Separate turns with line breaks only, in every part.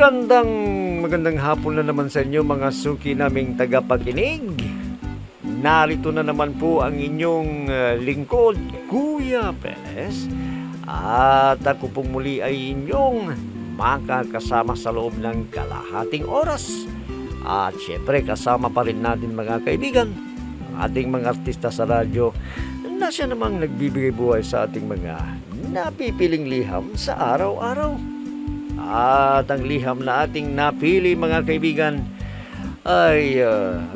Magandang hapon na naman sa inyo mga suki naming tagapakinig. Narito na naman po ang inyong lingkod, Kuya Perez. At ako pong muli ay inyong makakasama sa loob ng kalahating oras. At syempre kasama pa rin natin mga kaibigan, ang ating mga artista sa radyo na siya namang nagbibigay buhay sa ating mga napipiling liham sa araw-araw. At ang liham na ating napili mga kaibigan ay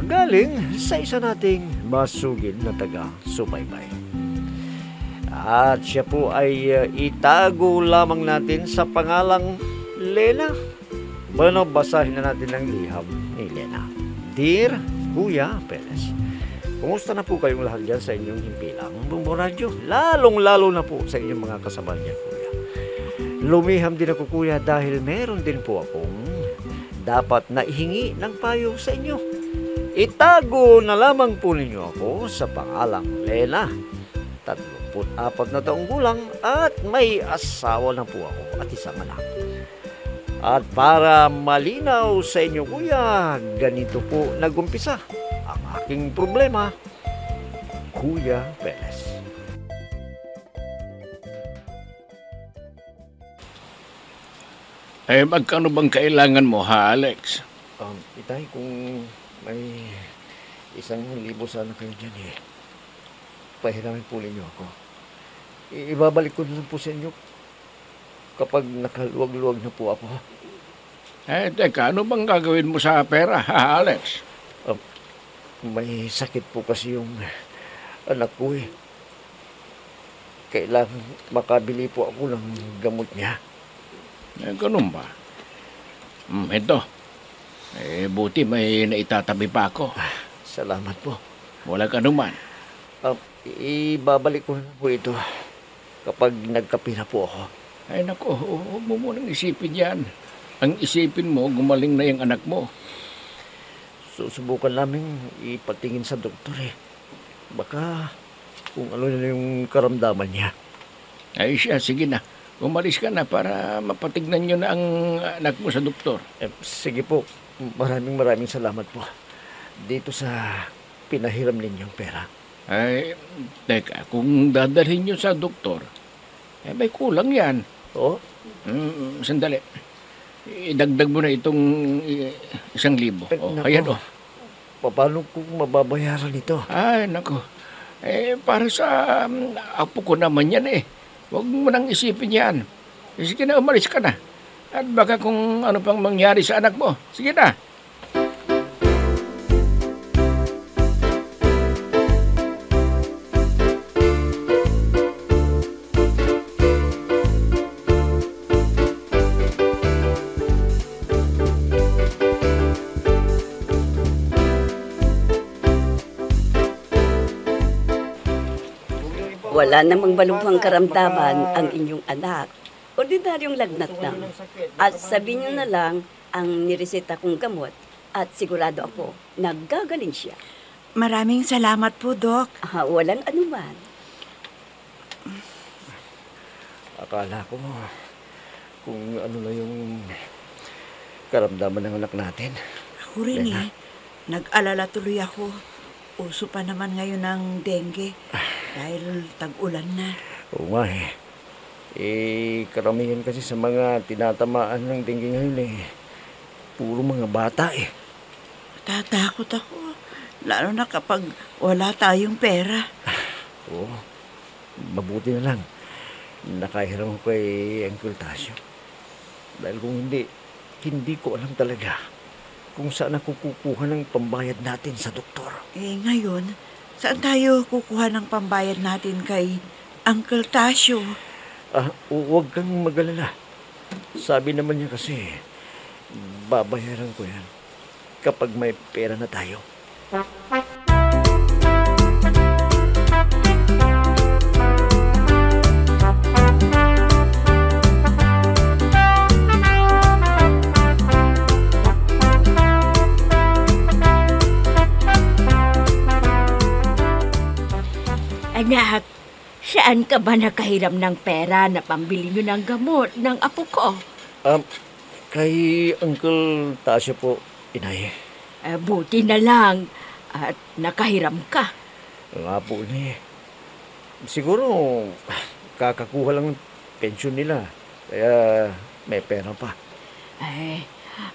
galing sa isa nating masugid na taga-subaybay. At siya po ay itago lamang natin sa pangalang Lena. Bueno, basahin na natin ang liham ni Lena. Dear Kuya Perez, kumusta na po kayong lahat dyan sa inyong himpilang bumbong radyo? Lalong-lalo na po sa inyong mga kasabal niya, Kuya. Lumiham din ako, Kuya, dahil meron din po akong dapat naihingi ng payo sa inyo. Itago na lamang po ninyo ako sa pangalang Lena. 34 na taong gulang at may asawa na po ako at isang anak. At para malinaw sa inyo, Kuya, ganito po nagumpisa ang aking problema, Kuya Perez.
Magkano bang kailangan mo, ha, Alex?
Itay, kung may 1,000 sana kayo dyan, pahiramin po ninyo ako. Ibabalik ko na lang po sa inyo kapag nakaluwag-luwag na po ako.
Teka, ano bang gagawin mo sa pera, ha, Alex?
May sakit po kasi yung anak ko, Kailangan makabili po ako ng gamot niya.
Ganun ba? Ito. Buti may naitatabi pa ako.
Salamat po.
Wala ka naman.
Ibabalik ko na po ito kapag nagkape na po ako.
Ay nako, huwag mo munang isipin yan. Ang isipin mo, gumaling na yung anak mo.
Susubukan namin ipatingin sa doktor Baka kung ano na yung karamdaman niya.
Ay siya, sige na. Umalis ka na para mapatignan nyo na ang anak mo sa doktor.
Sige po. Maraming salamat po. Dito sa pinahiram ninyong pera.
Ay, teka, kung dadalhin nyo sa doktor, may kulang yan.
Oo?
Sandali. Idagdag mo na itong 1,000. Ayan o.
Paano kung mababayaran ito?
Ay, nako. Para sa apo ko naman yan Huwag mo nang isipin yan. Sige na, umalis ka na. At baka kung ano pang mangyari sa anak mo. Sige na.
Wala namang malubhang karamdaman ang inyong anak. Ordinaryong lagnat lang. At sabihin niyo na lang ang nireseta kong gamot at sigurado ako, naggagaling siya.
Maraming salamat po, Doc.
Walang anuman.
Akala ko kung ano na yung karamdaman ng anak natin.
Ako rin Nag-alala tuloy ako. Uso pa naman ngayon ng dengue. Dahil tag-ulan na.
Oo nga karamihan kasi sa mga tinatamaan ng dengue ngayon puro mga bata
Tatakot ako. Lalo na kapag wala tayong pera.
Oo. Mabuti na lang. Nakahiram ko kay Uncle Tasio. Dahil kung hindi ko alam talaga kung saan ako kukuha ng pambayad natin sa doktor.
Ngayon, saan tayo kukuha ng pambayad natin kay Uncle Tasio?
Huwag kang mag-alala. Sabi naman niya kasi, babayaran ko yan kapag may pera na tayo.
Anak, saan ka ba nakahiram ng pera na pambili nyo ng gamot ng apo ko?
Kay Uncle Tasyo po, inay.
Buti na lang at nakahiram ka.
Nga po, inay. Siguro, kakakuha lang ng pensyon nila. Kaya may pera pa.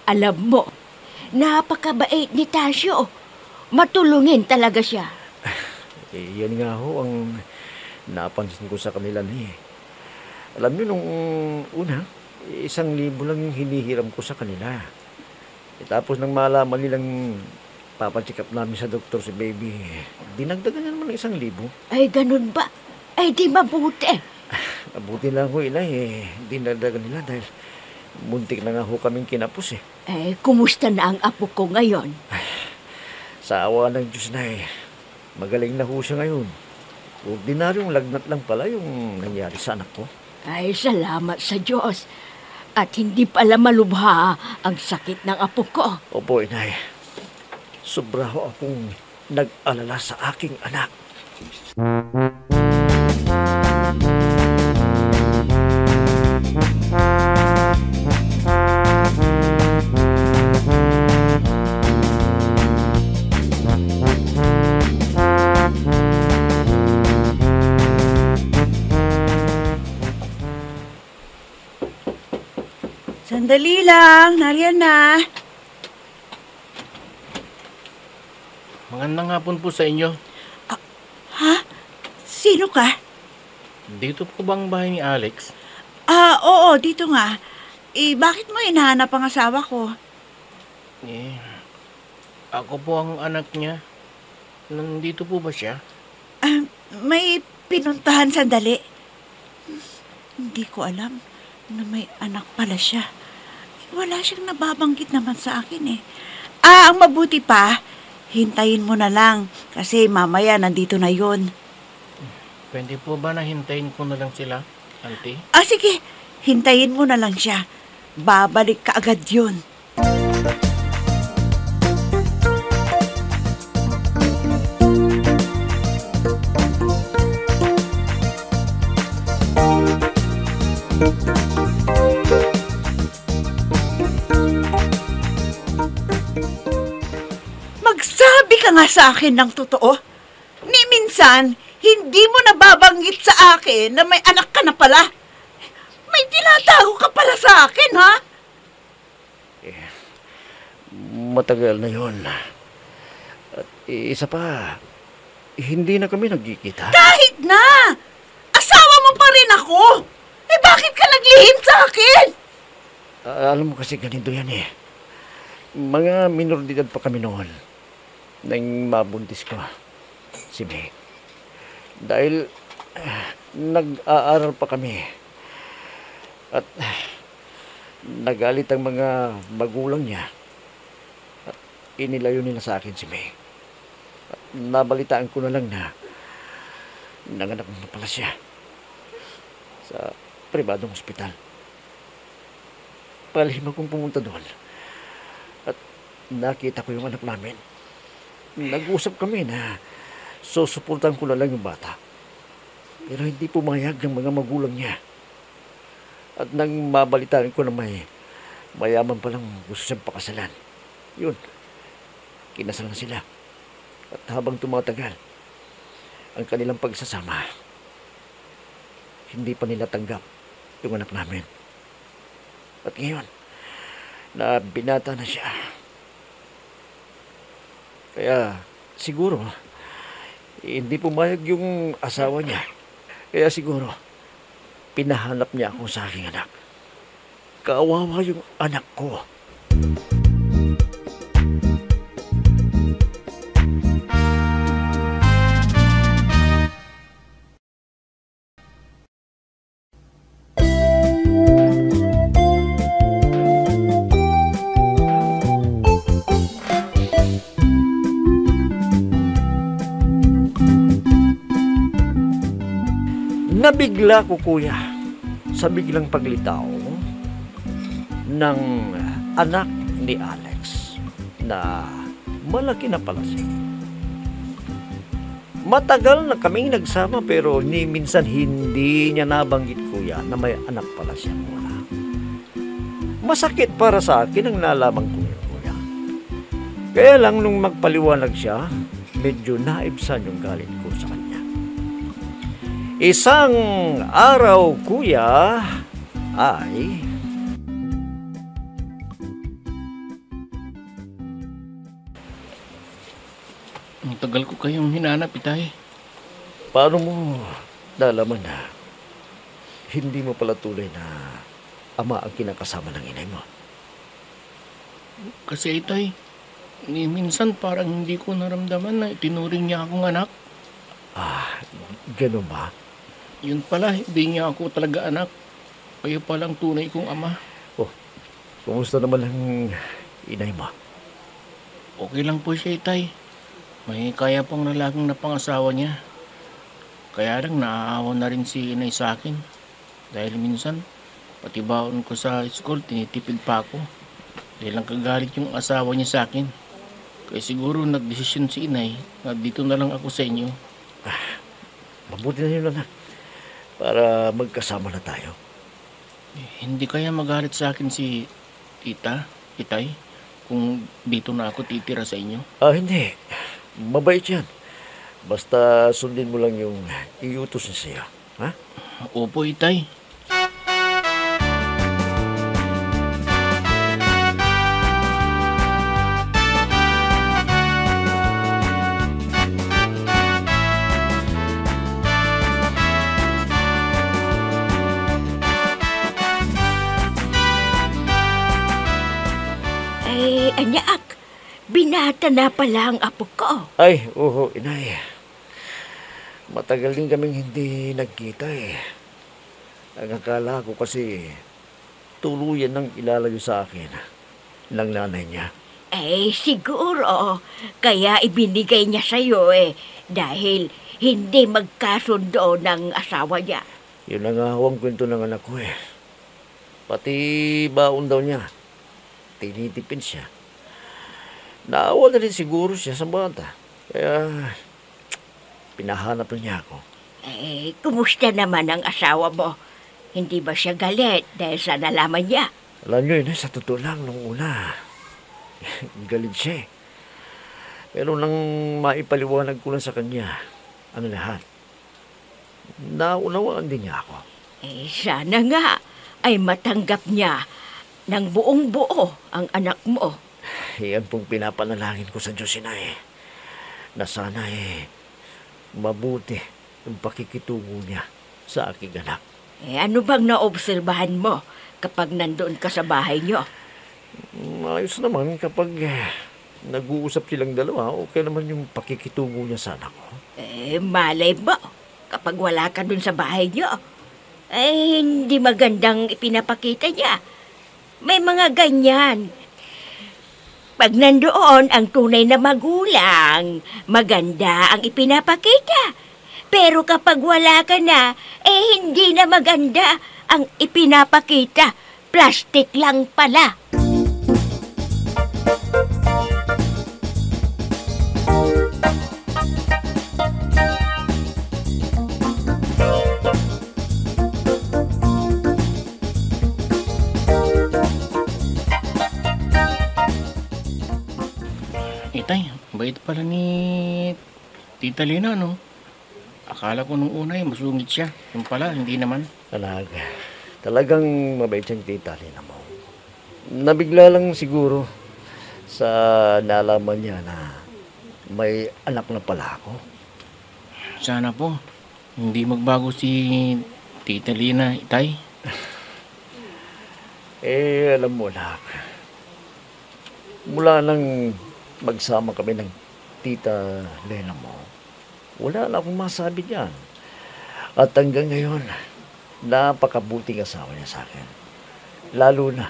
Alam mo, napakabait ni Tasyo. Matulungin talaga siya.
Yan nga ho ang napansin ko sa kanila ni. Alam niyo, nung una, 1,000 lang yung hinihiram ko sa kanila. Tapos nang malaman nilang papacheck up namin sa doktor si baby, dinagdagan niya naman ng 1,000.
Ay, ganun ba? Ay, di mabuti.
Mabuti lang ho, inay, dinagdagan nila dahil muntik na nga ho kaming kinapos
Kumusta na ang apo ko ngayon?
Sa awa ng Diyos na magaling na ho siya ngayon. Ordinaryong lagnat lang pala yung nangyari sa anak ko.
Ay, salamat sa Diyos. At hindi pala malubha ang sakit ng apo ko.
Opo, inay. Sobra ho akong nag-alala sa aking anak.
Sandali lang, nariyan na.
Magandang hapon po sa inyo.
Ha? Sino ka?
Dito po bang bahay ni Alex?
Oo, dito nga. Bakit mo hinahanap ang asawa ko?
Ako po ang anak niya. Nandito po ba siya?
May pinuntahan sandali. Hindi ko alam na may anak pala siya. Wala siyang nababanggit naman sa akin Ang mabuti pa, hintayin mo na lang kasi mamaya nandito na yon.
Pwede po ba na hintayin ko na lang sila, auntie?
Sige, hintayin mo na lang siya. Babalik ka agad yun. Magsabi ka nga sa akin ng totoo. Ni minsan, hindi mo nababanggit sa akin na may anak ka na pala. May tinatago ka pala sa akin, ha?
Matagal na yon. At isa pa, hindi na kami nagkikita.
Kahit na! Asawa mo pa rin ako! Bakit ka naglihim sa akin?
Alam mo kasi ganito yan Mga minor de edad pa kami noon nang mabuntis ko si May. Dahil nag-aaral pa kami at nagalit ang mga magulang niya at inilayo nila sa akin si May. At nabalitaan ko na lang na nanganak na pala siya sa pribadong ospital. Palihim akong pumunta doon at nakita ko yung anak namin. Nag-usap kami na susuportan ko na lang yung bata. Pero hindi pumayag ng mga magulang niya. At nang mabalitaan ko na may mayaman palang gusto siyang pakasalan, yun, kinasal na sila. At habang tumatagal ang kanilang pagsasama, hindi pa nila tanggap yung anak namin. At ngayon, na binata na siya. Kaya siguro, hindi pumayag yung asawa niya. Kaya siguro, pinahanap niya ako sa aking anak. Kawawa yung anak ko. Nabigla ko, kuya, sa biglang paglitaw ng anak ni Alex na malaki na pala siya. Matagal na kaming nagsama pero ni minsan hindi niya nabanggit, kuya, na may anak pala siya. masakit para sa akin ang nalaman ko yun, kuya. Kaya lang nung magpaliwanag siya, medyo naibsan yung galit ko sa kanya. Isang araw, kuya, ay...
Ang tagal ko kayong hinanap, Itay.
Paano mo nalaman na hindi mo pala tunay na ama ang kinakasama ng inay mo?
Kasi, Itay, minsan parang hindi ko naramdaman na itinuring niya akong anak.
Ganun ba?
Yun pala, hindi niya ako talaga anak. Kayo palang tunay kong ama.
Oh, kumusta naman ang inay mo?
Okay lang po siya, Itay. May kaya pong lalaking napangasawa niya. Kaya lang naaawa na rin si inay sa akin. Dahil minsan, pati baon ko sa school, tinitipid pa ako. Dahil lang kagalit yung asawa niya sa akin. Kaya siguro nagdesisyon si inay na dito na lang ako sa inyo.
Mabuti na yun, anak. Para magkasama na tayo.
Hindi kaya magalit sa akin si tita, Itay, kung dito na ako titira sa inyo?
Hindi. Mabait yan. Basta sundin mo lang yung iutos niya sa'yo. Ha?
Opo, Itay.
Anak, binata na pala ang apo ko.
Ay, oo, inay. Matagal din kaming hindi nagkita eh. Ang akala ko kasi tuluyan nang ilalayo sa akin ng nanay niya.
Siguro, kaya ibinigay niya sa'yo dahil hindi magkasundo ng asawa niya.
Yun ang awang kwento ng anak ko eh. Pati baon daw niya. Tinitipin siya. Naawa na rin siguro siya sa bata. Kaya pinahanap na niya ako.
Kumusta naman ang asawa mo? Hindi ba siya galit dahil sa nalaman niya?
Alam niyo yun, sa totoo lang, nung una, galit siya eh. Pero nang maipaliwanag ko lang sa kanya, ang lahat, naunawaan din niya ako.
Sana nga ay matanggap niya ng buong buo ang anak mo.
Yan pong pinapanalangin ko sa Diyos, inay. Na sana mabuti ang pakikitungo niya sa aking anak.
Ano bang naobserbahan mo kapag nandoon ka sa bahay niyo?
Ayos naman kapag nag-uusap silang dalawa, okay naman yung pakikitungo niya sa anak ko.
Malay mo, kapag wala ka dun sa bahay niyo, hindi magandang ipinapakita niya. May mga ganyan. Pag nandoon ang tunay na magulang, maganda ang ipinapakita. Pero kapag wala ka na, hindi na maganda ang ipinapakita. Plastic lang pala.
Itay, bait pala ni Tita Lina, no? Akala ko nung una masungit siya. Yung pala, hindi naman.
Talagang mabait siyang tita, Lina mo. Nabigla lang siguro sa nalaman niya na may anak na pala ako.
Sana po, hindi magbago si Tita Lina, Itay.
Alam mo, anak. Mula nang magsama kami ng tita Lena mo, wala na akong masabi niyan. At hanggang ngayon, napakabuting asawa niya sa akin. Lalo na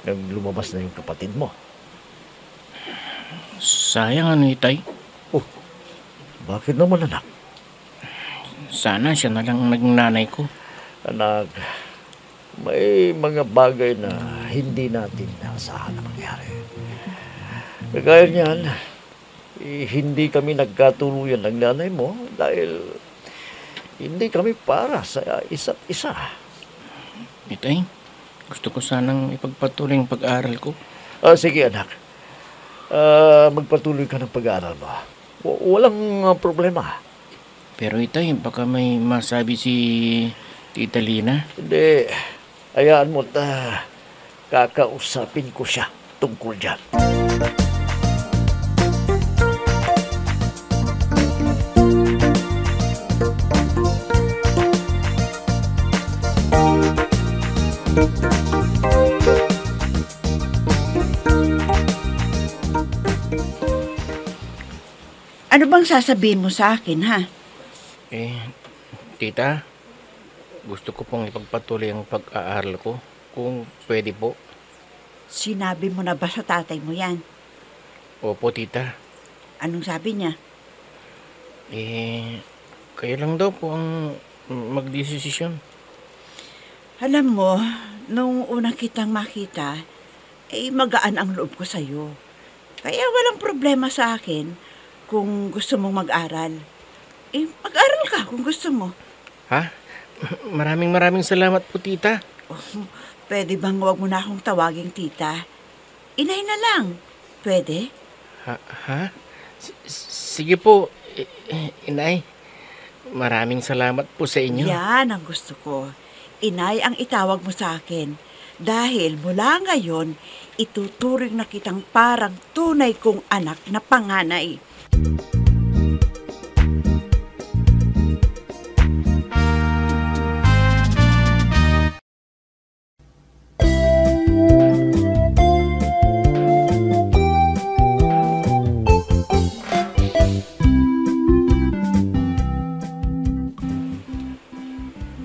nang lumabas na yung kapatid mo.
Sayang ano, Itay.
Oh, bakit naman, anak?
Sana siya na lang naging nanay ko.
Anak, may mga bagay na hindi natin naasahan na mangyari. Kagaya niyan, hindi kami nagkatuluyan ng nanay mo dahil hindi kami para sa isa't isa.
Itay, Gusto ko sanang ipagpatuloy ang pag-aaral ko.
Sige anak, magpatuloy ka ng pag-aaral mo. Walang problema.
Pero itay, baka may masabi si Tita Lina.
Hindi, hayaan mo kakausapin ko siya tungkol dyan.
Ano bang sasabihin mo sa akin, ha?
Tita, gusto ko pong ipagpatuloy ang pag-aaral ko. Kung pwede po.
Sinabi mo na ba sa tatay mo yan?
Opo, tita.
Anong sabi niya?
Kayo lang daw po ang magdesisyon.
Alam mo, nung unang kitang makita, magaan ang loob ko sa'yo. Kaya walang problema sa akin kung gusto mong mag-aral. Mag-aral ka kung gusto mo.
Ha? Maraming salamat po, tita.
Pwede bang huwag mo na akong tawaging tita? Inay na lang. Pwede?
Ha? Sige po, inay. Maraming salamat po sa inyo.
Yan ang gusto ko. Inay ang itawag mo sa akin. Dahil mula ngayon, ituturing na kitang parang tunay kong anak na panganay.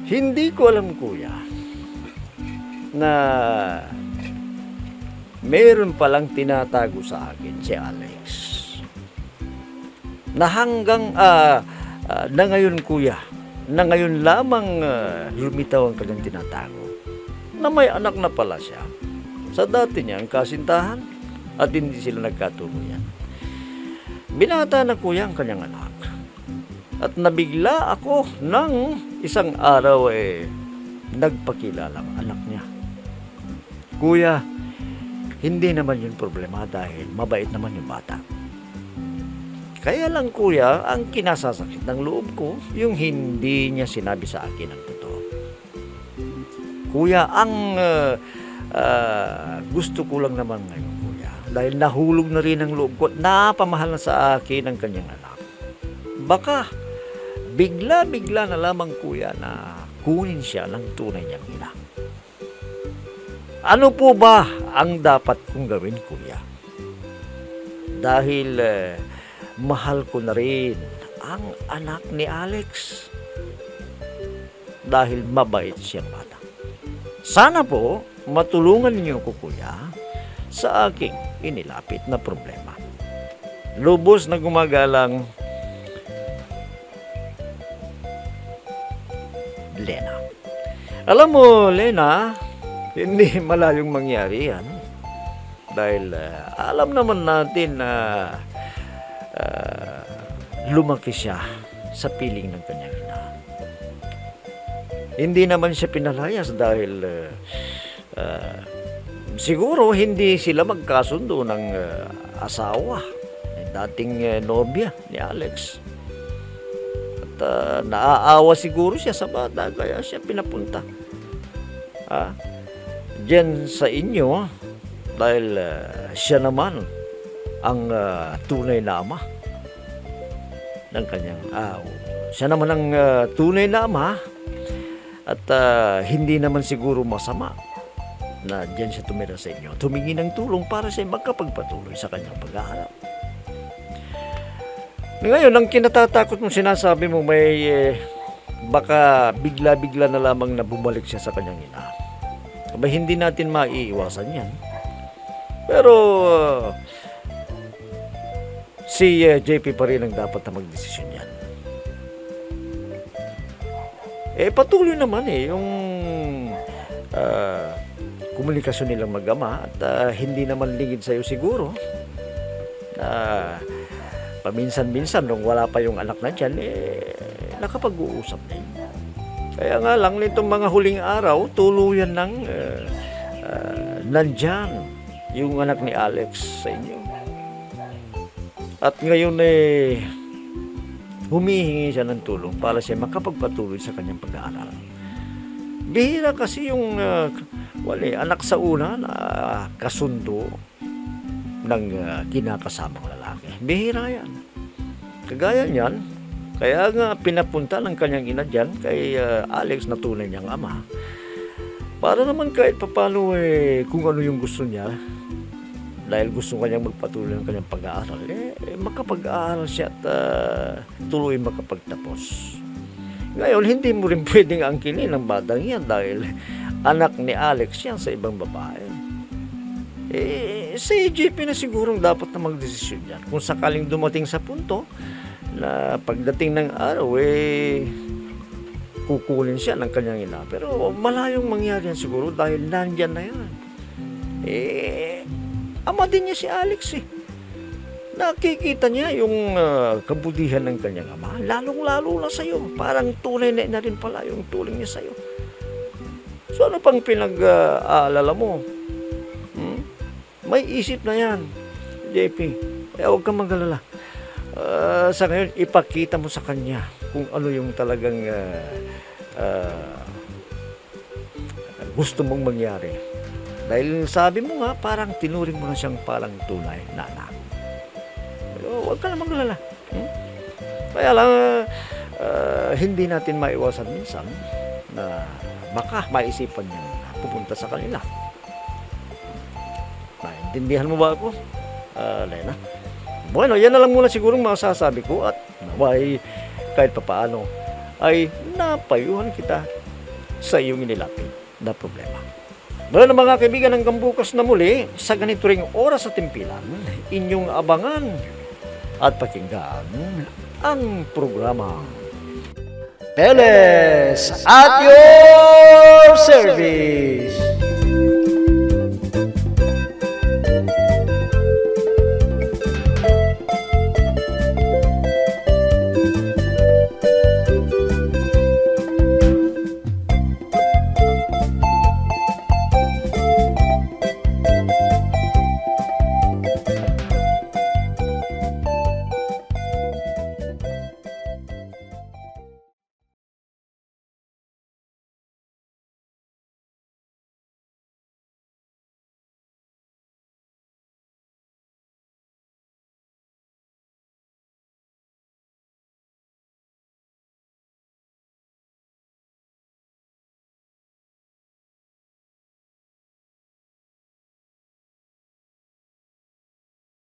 Hindi ko alam, kuya, na meron palang tinatago sa akin si Alex. Na hanggang, na ngayon, kuya, na ngayon lamang lumitaw ang kanyang tinatago. Na may anak na pala siya sa dati niyang kasintahan at hindi sila nagkatuluyan. Binata na, kuya, ang kanyang anak. At nabigla ako nang isang araw nagpakilala ang anak niya. Kuya, hindi naman yun problema dahil mabait naman yung bata. Kaya lang, kuya, ang kinasasakit ng loob ko, yung hindi niya sinabi sa akin ang totoo. Kuya, ang gusto ko lang naman ngayon, kuya, dahil nahulog na rin ang loob ko, napamahal na sa akin ang kanyang anak. Baka bigla na lamang, kuya, na kunin siya ng tunay niyang ina. Ano po ba ang dapat kong gawin, kuya? Dahil mahal ko na rin ang anak ni Alex. Dahil mabait siyang bata. Sana po matulungan niyo ko, kuya, sa aking inilapit na problema. Lubos na gumagalang, Lena. Alam mo, Lena, hindi malayong mangyari yan. Dahil alam naman natin na lumaki siya sa piling ng kanyang ina. Hindi naman siya pinalayas dahil siguro hindi sila magkasundo ng asawa, dating nobya ni Alex. Naaawa siguro siya sa bata kaya siya pinapunta diyan sa inyo dahil siya naman ang tunay na ama ng kanyang siya naman ang tunay na ama at hindi naman siguro masama na diyan siya tumira sa inyo, tumingi ng tulong para siya magkapagpatuloy sa kanyang pag-aaral. Ngayon, ang kinatatakot mong sinasabi mo may baka bigla-bigla na lamang na bumalik siya sa kanyang ina. Aba, hindi natin maiiwasan yan. Pero si JP pa rin ang dapat na magdesisyon yan. Patuloy naman yung komunikasyon nilang mag-ama at hindi naman lingid sa'yo siguro paminsan-minsan nung wala pa yung anak na dyan, nakapag-uusap na yun. Kaya nga lang nitong mga huling araw, tuluyan ng nandyan yung anak ni Alex sa inyo. At ngayon humihingi siya ng tulong para siya makapagpatuloy sa kanyang pag-aaral. Bihira kasi yung anak sa una na kasundo ng kinakasamang lalaki. Bihira yan. Kagaya niyan, kaya nga pinapunta ng kanyang ina dyan kay Alex na tunay niyang ama. Para naman kahit papano kung ano yung gusto niya, dahil gusto kanyang magpatuloy ng kanyang pag-aaral, makapag-aaral siya at tuloy makapagtapos. Ngayon, hindi mo rin pwedeng angkinin ang batang yan dahil anak ni Alex yan sa ibang babae. Sa EJP na sigurong dapat na magdesisyon yan. Kung sakaling dumating sa punto na pagdating ng araw, kukunin siya ng kanyang ina. Pero malayong mangyari yan siguro dahil nandyan na yan. Ama din niya si Alex Nakikita niya yung kabutihan ng kanyang ama. Lalong-lalo na sa'yo. Parang tunay na rin pala yung tuling niya sa'yo. So ano pang pinag-aalala mo? May isip na yan, JP. Huwag kang mag-alala. Sa ngayon, ipakita mo sa kanya kung ano yung talagang gusto mong mangyari. Dahil sabi mo nga, parang tinuring mo na siyang parang tunay na anak. Pero huwag ka na mag-alala. Kaya lang, hindi natin maiwasan minsan na baka maisipan niya pupunta sa kanila. Naintindihan mo ba ako, Lena? Bueno, yan na lang muna sigurong masasabi ko at kahit papaano ay napayuhan kita sa iyong inilapit na problema. Bueno mga kaibigan, hanggang bukas na muli sa ganito ring oras at timpilan, inyong abangan at pakinggan ang programa Peles at your service.